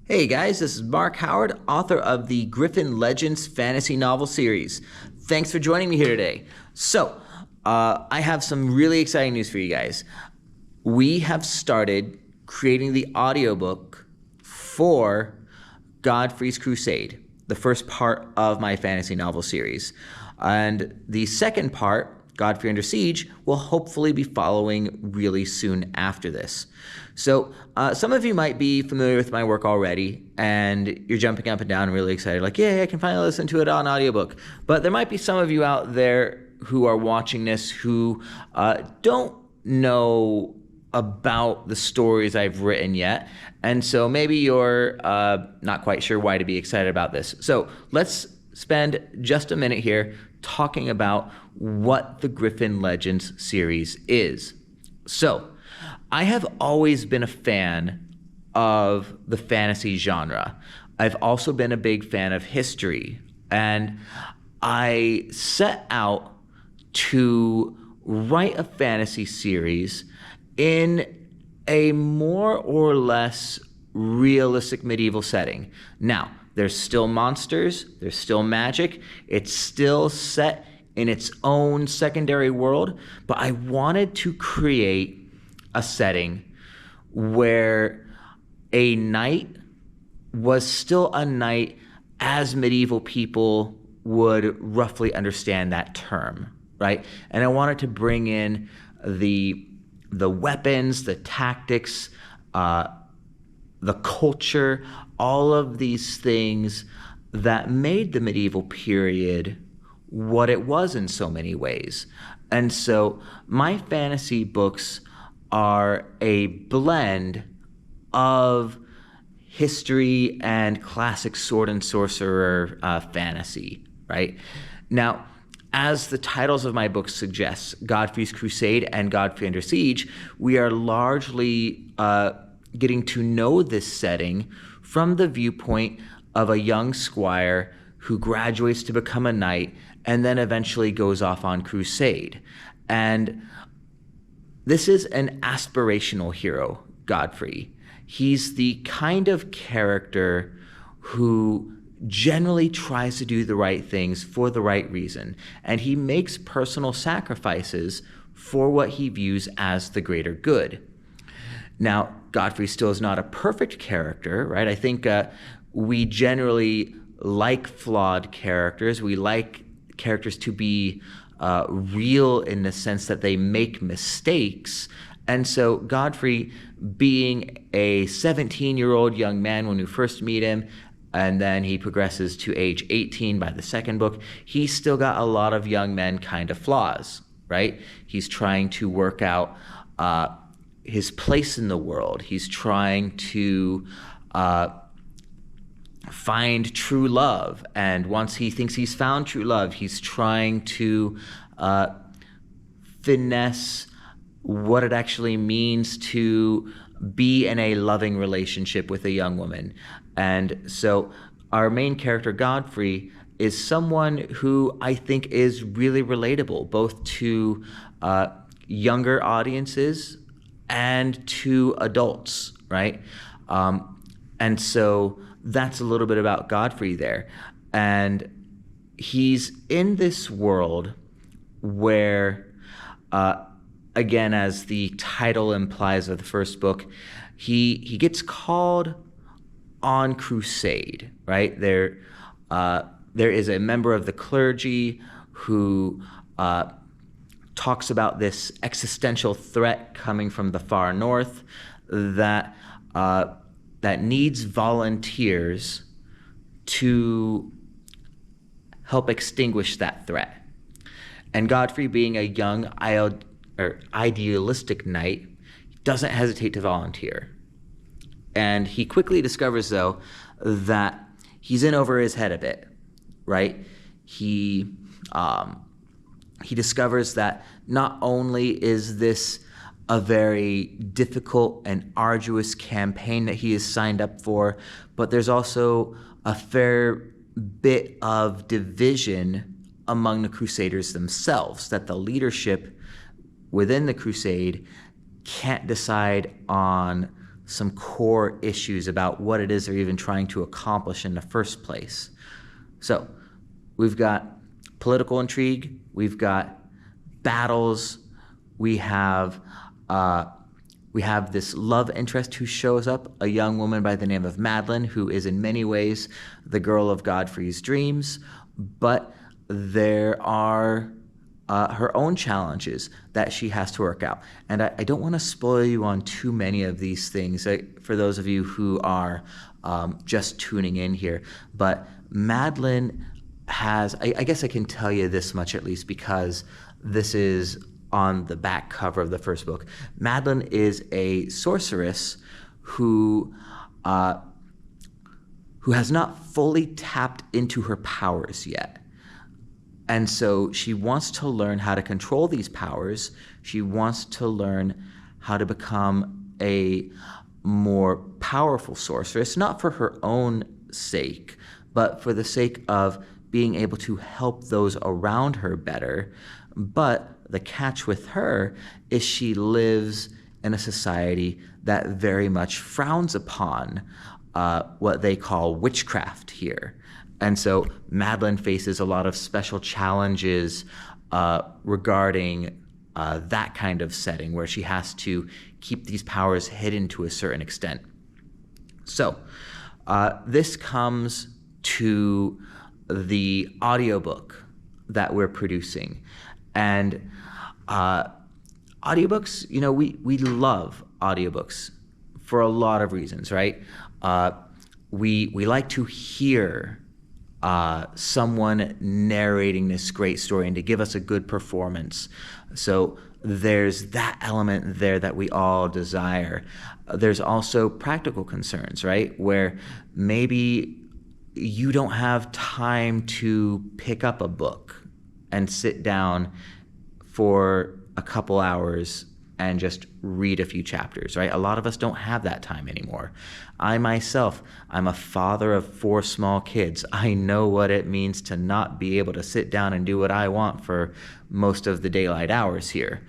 Hey guys, this is Mark Howard, author of the Griffin Legends fantasy novel series. Thanks for joining me here today. I have some really exciting news for you guys. We have started creating the audiobook for Godfrey's Crusade, the first part of my fantasy novel series. And the second part, Godfrey Under Siege, will hopefully be following really soon after this. So some of you might be familiar with my work already, and you're jumping up and down and really excited, like, yay, I can finally listen to it on audiobook. But there might be some of you out there who are watching this who don't know about the stories I've written yet, and so maybe you're not quite sure why to be excited about this. So let's spend just a minute here talking about what the Griffin Legends series is. So, I have always been a fan of the fantasy genre. I've also been a big fan of history, and I set out to write a fantasy series in a more or less realistic medieval setting. Now, there's still monsters, there's still magic, it's still set in its own secondary world, but I wanted to create a setting where a knight was still a knight as medieval people would roughly understand that term, right? And I wanted to bring in the weapons, the tactics, the culture, all of these things that made the medieval period what it was in so many ways. And so my fantasy books are a blend of history and classic sword and sorcerer fantasy, right? Now, as the titles of my books suggest, Godfrey's Crusade and Godfrey Under Siege, we are largely getting to know this setting from the viewpoint of a young squire who graduates to become a knight and then eventually goes off on crusade. And this is an aspirational hero, Godfrey. He's the kind of character who generally tries to do the right things for the right reason, and he makes personal sacrifices for what he views as the greater good. Now, Godfrey still is not a perfect character, right? I think we generally like flawed characters. We like characters to be real in the sense that they make mistakes. And so Godfrey, being a 17-year-old young man when we first meet him, and then he progresses to age 18 by the second book, he's still got a lot of young men kind of flaws, right? He's trying to work out his place in the world. He's trying to find true love. And once he thinks he's found true love, he's trying to finesse what it actually means to be in a loving relationship with a young woman. And so our main character, Godfrey, is someone who I think is really relatable, both to younger audiences and to adults, right? And so that's a little bit about Godfrey there. And he's in this world where, again, as the title implies of the first book, he gets called on crusade, right? There is a member of the clergy who talks about this existential threat coming from the far north that needs volunteers to help extinguish that threat. And Godfrey, being a young idealistic knight, doesn't hesitate to volunteer. And he quickly discovers, though, that he's in over his head a bit, right? He discovers that not only is this a very difficult and arduous campaign that he is signed up for, but there's also a fair bit of division among the Crusaders themselves, that the leadership within the crusade can't decide on some core issues about what it is they're even trying to accomplish in the first place. So we've got political intrigue, we've got battles, we have this love interest who shows up, a young woman by the name of Madeline, who is in many ways the girl of Godfrey's dreams, but there are her own challenges that she has to work out. And I don't want to spoil you on too many of these things for those of you who are just tuning in here. But Madeline has, I guess I can tell you this much at least because this is on the back cover of the first book. Madeline is a sorceress who has not fully tapped into her powers yet. And so she wants to learn how to control these powers. She wants to learn how to become a more powerful sorceress, not for her own sake, but for the sake of being able to help those around her better. But the catch with her is she lives in a society that very much frowns upon what they call witchcraft here. And so Madeline faces a lot of special challenges regarding that kind of setting where she has to keep these powers hidden to a certain extent. So this comes to the audiobook that we're producing. And audiobooks, we love audiobooks for a lot of reasons, right? We like to hear someone narrating this great story and to give us a good performance. So there's that element there that we all desire. There's also practical concerns, right? Where maybe you don't have time to pick up a book and sit down for a couple hours and just read a few chapters, right? A lot of us don't have that time anymore. I myself, I'm a father of 4 small kids. I know what it means to not be able to sit down and do what I want for most of the daylight hours here.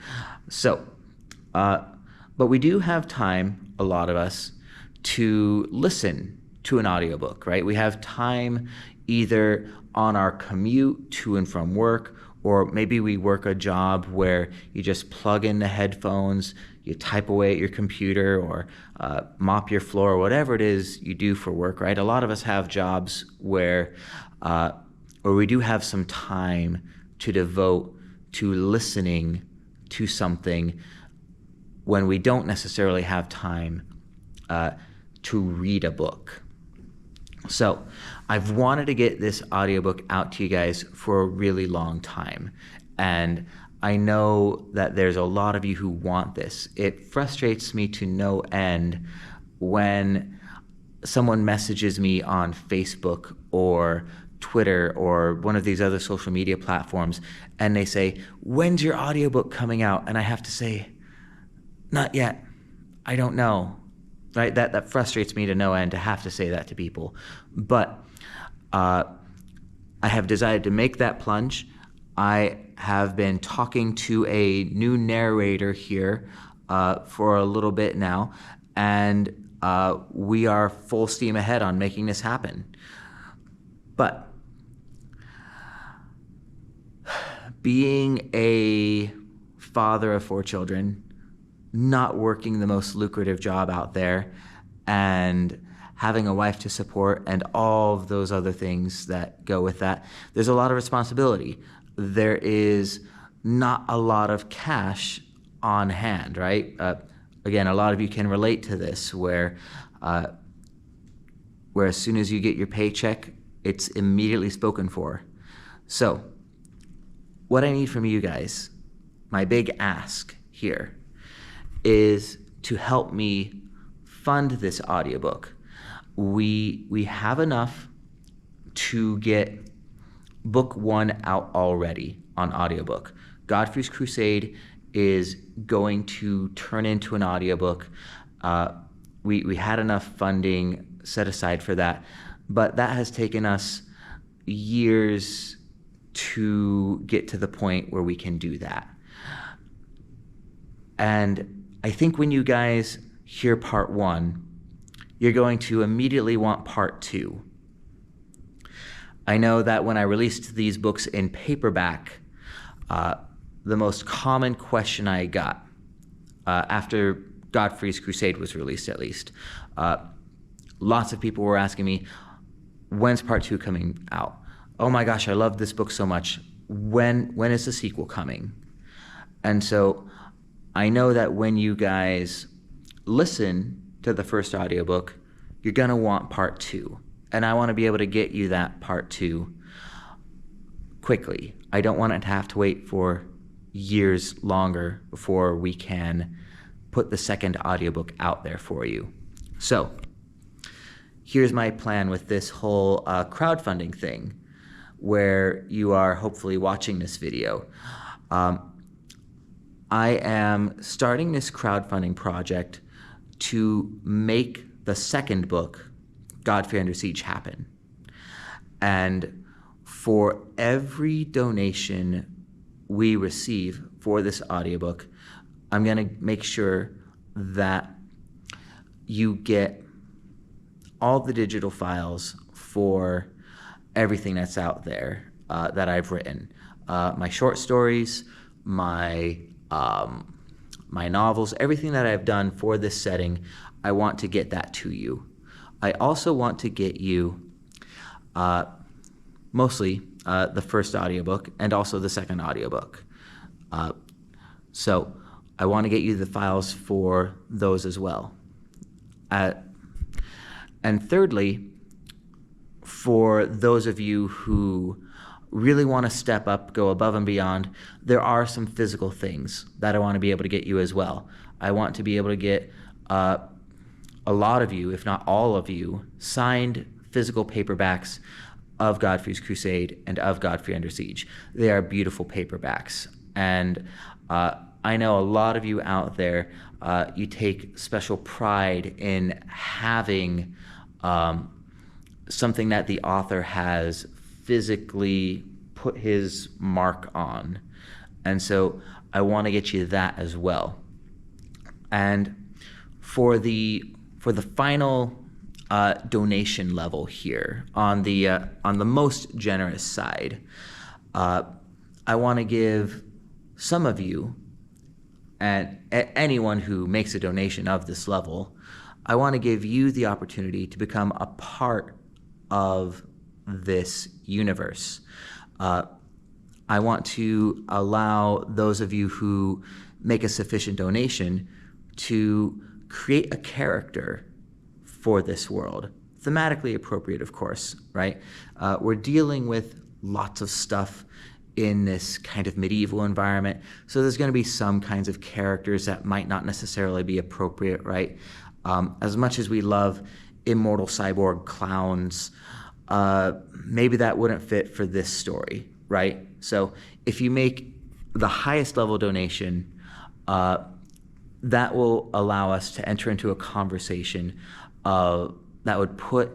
So, but we do have time, a lot of us, to listen to an audiobook, right? We have time either on our commute to and from work, or maybe we work a job where you just plug in the headphones, you type away at your computer, or mop your floor, or whatever it is you do for work, right? A lot of us have jobs where we do have some time to devote to listening to something when we don't necessarily have time to read a book. So I've wanted to get this audiobook out to you guys for a really long time. And I know that there's a lot of you who want this. It frustrates me to no end when someone messages me on Facebook or Twitter or one of these other social media platforms and they say, "When's your audiobook coming out?" And I have to say, "Not yet. I don't know." Right? That frustrates me to no end to have to say that to people. But I have decided to make that plunge. I have been talking to a new narrator here for a little bit now, and we are full steam ahead on making this happen. But being a father of 4 children, not working the most lucrative job out there, and having a wife to support, and all of those other things that go with that, there's a lot of responsibility. There is not a lot of cash on hand, right? Again, a lot of you can relate to this, where as soon as you get your paycheck, it's immediately spoken for. So, what I need from you guys, my big ask here, is to help me fund this audiobook. We have enough to get book 1 out already on audiobook. Godfrey's Crusade is going to turn into an audiobook. We had enough funding set aside for that, but that has taken us years to get to the point where we can do that. And I think when you guys hear part one, you're going to immediately want part two. I know that when I released these books in paperback, the most common question I got after Godfrey's Crusade was released, at least, lots of people were asking me, when's part two coming out? Oh my gosh, I love this book so much. When is the sequel coming? And so I know that when you guys listen to the first audiobook, you're gonna want part two. And I wanna be able to get you that part two quickly. I don't want it to have to wait for years longer before we can put the second audiobook out there for you. So here's my plan with this whole crowdfunding thing, where you are hopefully watching this video. I am starting this crowdfunding project to make the second book, Godfrey Under Siege, happen. And for every donation we receive for this audiobook, I'm gonna make sure that you get all the digital files for everything that's out there that I've written. My short stories, my novels, everything that I've done for this setting, I want to get that to you. I also want to get you mostly the first audiobook and also the second audiobook. So I want to get you the files for those as well. And thirdly, for those of you who really want to step up, go above and beyond, there are some physical things that I want to be able to get you as well. I want to be able to get a lot of you, if not all of you, signed physical paperbacks of Godfrey's Crusade and of Godfrey Under Siege. They are beautiful paperbacks. And I know a lot of you out there, you take special pride in having something that the author has physically put his mark on. And so I want to get you that as well. And for the final donation level here, on the most generous side, I want to give some of you, and anyone who makes a donation of this level, I want to give you the opportunity to become a part of this universe. I want to allow those of you who make a sufficient donation to create a character for this world. Thematically appropriate, of course, right? We're dealing with lots of stuff in this kind of medieval environment, so there's going to be some kinds of characters that might not necessarily be appropriate, right? As much as we love immortal cyborg clowns, maybe that wouldn't fit for this story, right? So if you make the highest level donation, that will allow us to enter into a conversation that would put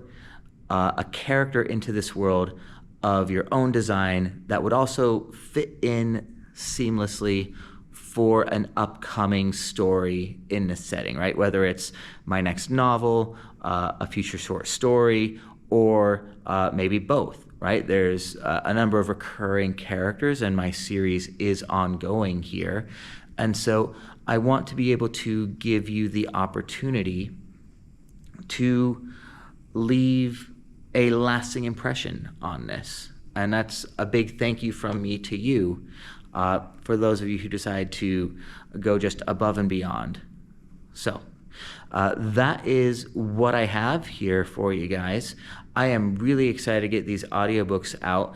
a character into this world of your own design that would also fit in seamlessly for an upcoming story in this setting, right? Whether it's my next novel, a future short story, or maybe both, right? There's a number of recurring characters, and my series is ongoing here. And so I want to be able to give you the opportunity to leave a lasting impression on this. And that's a big thank you from me to you, for those of you who decide to go just above and beyond. So that is what I have here for you guys. I am really excited to get these audiobooks out.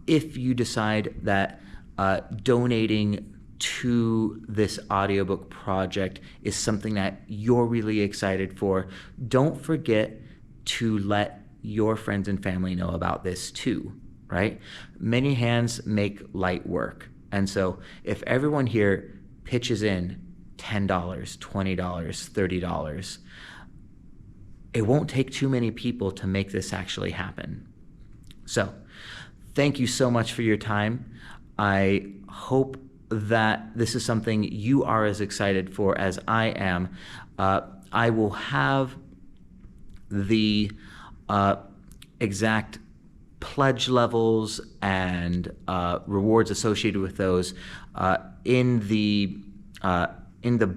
If you decide that donating to this audiobook project is something that you're really excited for, don't forget to let your friends and family know about this too, right? Many hands make light work. And so if everyone here pitches in $10, $20, $30, it won't take too many people to make this actually happen. So thank you so much for your time. I hope that this is something you are as excited for as I am, I will have the exact pledge levels and rewards associated with those in the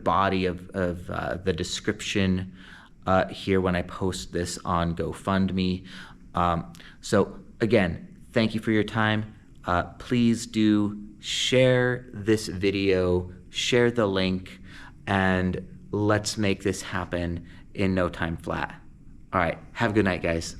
body of the description here when I post this on GoFundMe. So again, thank you for your time. Please do share this video, share the link, and let's make this happen in no time flat. All right, have a good night, guys.